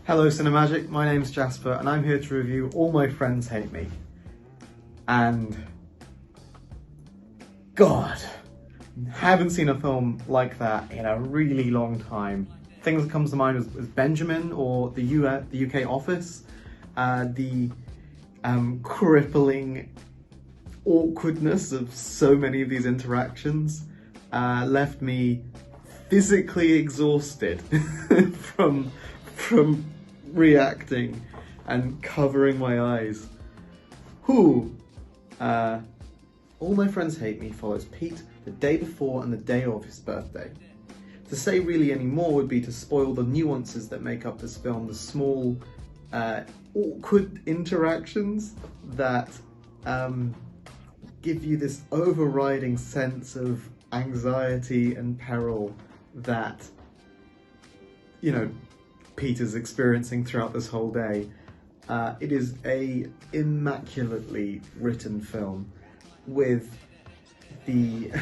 Hello Cinemagic, my name's Jasper and I'm here to review All My Friends Hate Me. And God, haven't seen a film like that in a really long time. Things that comes to mind is Benjamin or the UK Office. The crippling awkwardness of so many of these interactions left me physically exhausted from reacting and covering my eyes. All My Friends Hate Me follows Pete the day before and the day of his birthday. To say really any more would be to spoil the nuances that make up this film, the small, awkward interactions that give you this overriding sense of anxiety and peril that, you know, Peter's experiencing throughout this whole day. It is a immaculately written film with the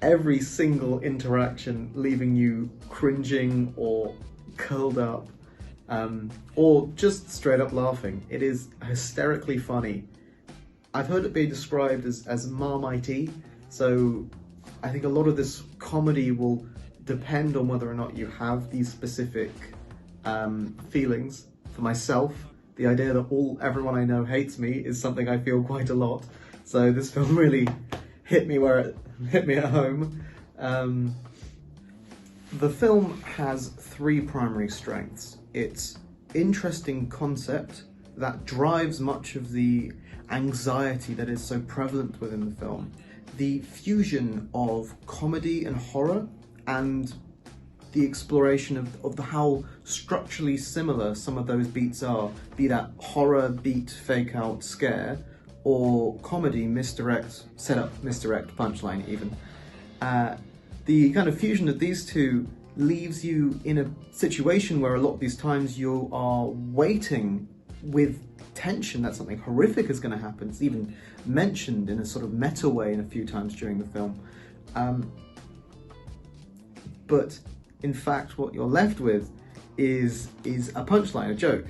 every single interaction leaving you cringing or curled up or just straight up laughing. It is hysterically funny. I've heard it be described as Marmite-y, so I think a lot of this comedy will depend on whether or not you have these specific feelings. For myself, the idea that everyone I know hates me is something I feel quite a lot. So this film really hit me at home. The film has three primary strengths. Its interesting concept that drives much of the anxiety that is so prevalent within the film. The fusion of comedy and horror, and the exploration of how structurally similar some of those beats are, be that horror beat, fake out, scare, or comedy, misdirect, setup, misdirect, punchline even. The kind of fusion of these two leaves you in a situation where a lot of these times you are waiting with tension that something horrific is going to happen. It's even mentioned in a sort of meta way in a few times during the film. But in fact, what you're left with is a punchline, a joke.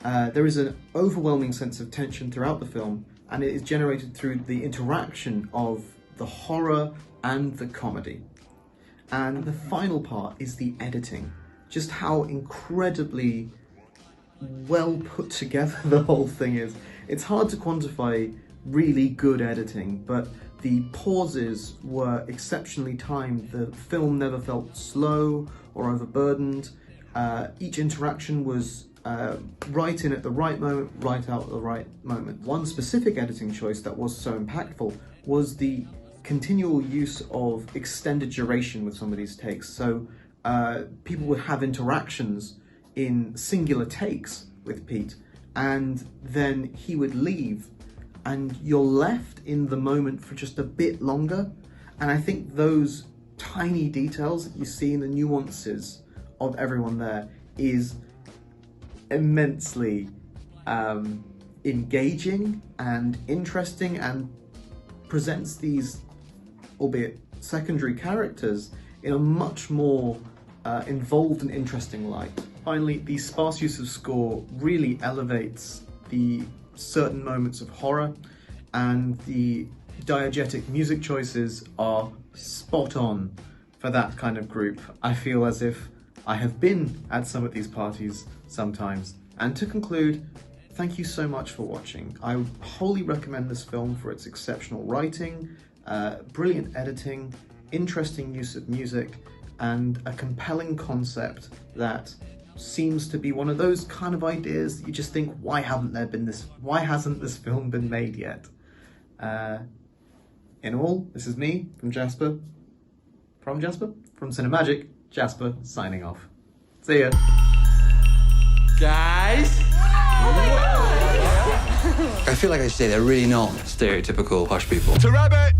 There is an overwhelming sense of tension throughout the film, and it is generated through the interaction of the horror and the comedy. And the final part is the editing. Just how incredibly well put together the whole thing is. It's hard to quantify really good editing, but the pauses were exceptionally timed. The film never felt slow or overburdened. Each interaction was right in at the right moment, right out at the right moment. One specific editing choice that was so impactful was the continual use of extended duration with some of these takes. So people would have interactions in singular takes with Pete, and then he would leave, and you're left in the moment for just a bit longer. And I think those tiny details that you see in the nuances of everyone there is immensely engaging and interesting, and presents these, albeit secondary characters, in a much more involved and interesting light. Finally, the sparse use of score really elevates the certain moments of horror, and the diegetic music choices are spot on for that kind of group. I feel as if I have been at some of these parties sometimes. And to conclude, thank you so much for watching. I would wholly recommend this film for its exceptional writing, brilliant editing, interesting use of music, and a compelling concept that seems to be one of those kind of ideas that you just think, why hasn't this film been made yet? In all, this is me from Cinemagic, Jasper signing off. See ya. Guys? I feel like I say they're really not stereotypical posh people. To rabbit!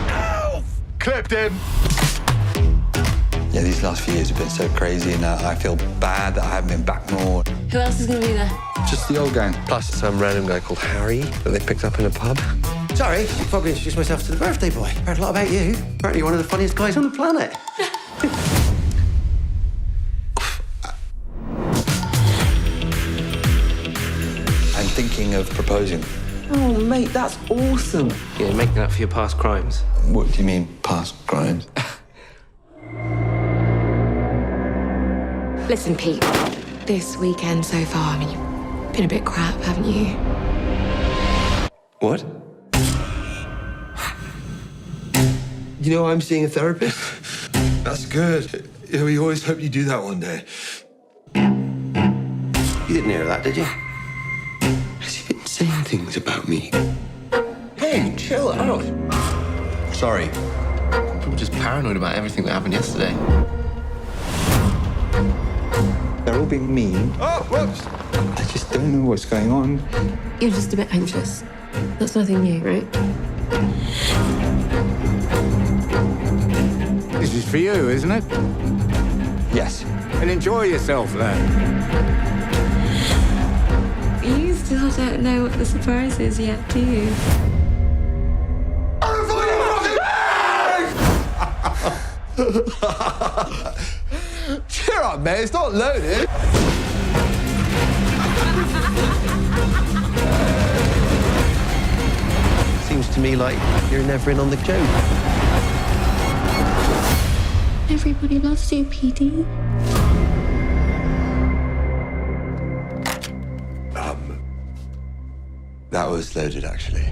Ow! Clipped him! Yeah, these last few years have been so crazy, and I feel bad that I haven't been back more. Who else is going to be there? Just the old gang. Plus some random guy called Harry that they picked up in a pub. Sorry, I should probably introduce myself to the birthday boy. Heard a lot about you. Apparently you're one of the funniest guys on the planet. thinking of proposing. Oh, mate, that's awesome. Yeah, making up for your past crimes. What do you mean, past crimes? Listen, Pete, this weekend so far, I mean, you've been a bit crap, haven't you? What? You know, I'm seeing a therapist. That's good. Yeah, we always hope you do that one day. You didn't hear that, did you? Has he been saying things about me? Hey, chill out. Sorry. I'm just paranoid about everything that happened yesterday. They're all being mean. Oh, whoops! I just don't know what's going on. You're just a bit anxious. That's nothing new, right? This is for you, isn't it? Yes. And enjoy yourself then. You still don't know what the surprise is yet, do you? Cheer up, mate. It's not loaded. Seems to me like you're never in on the joke. Everybody loves you, PD. That was loaded, actually.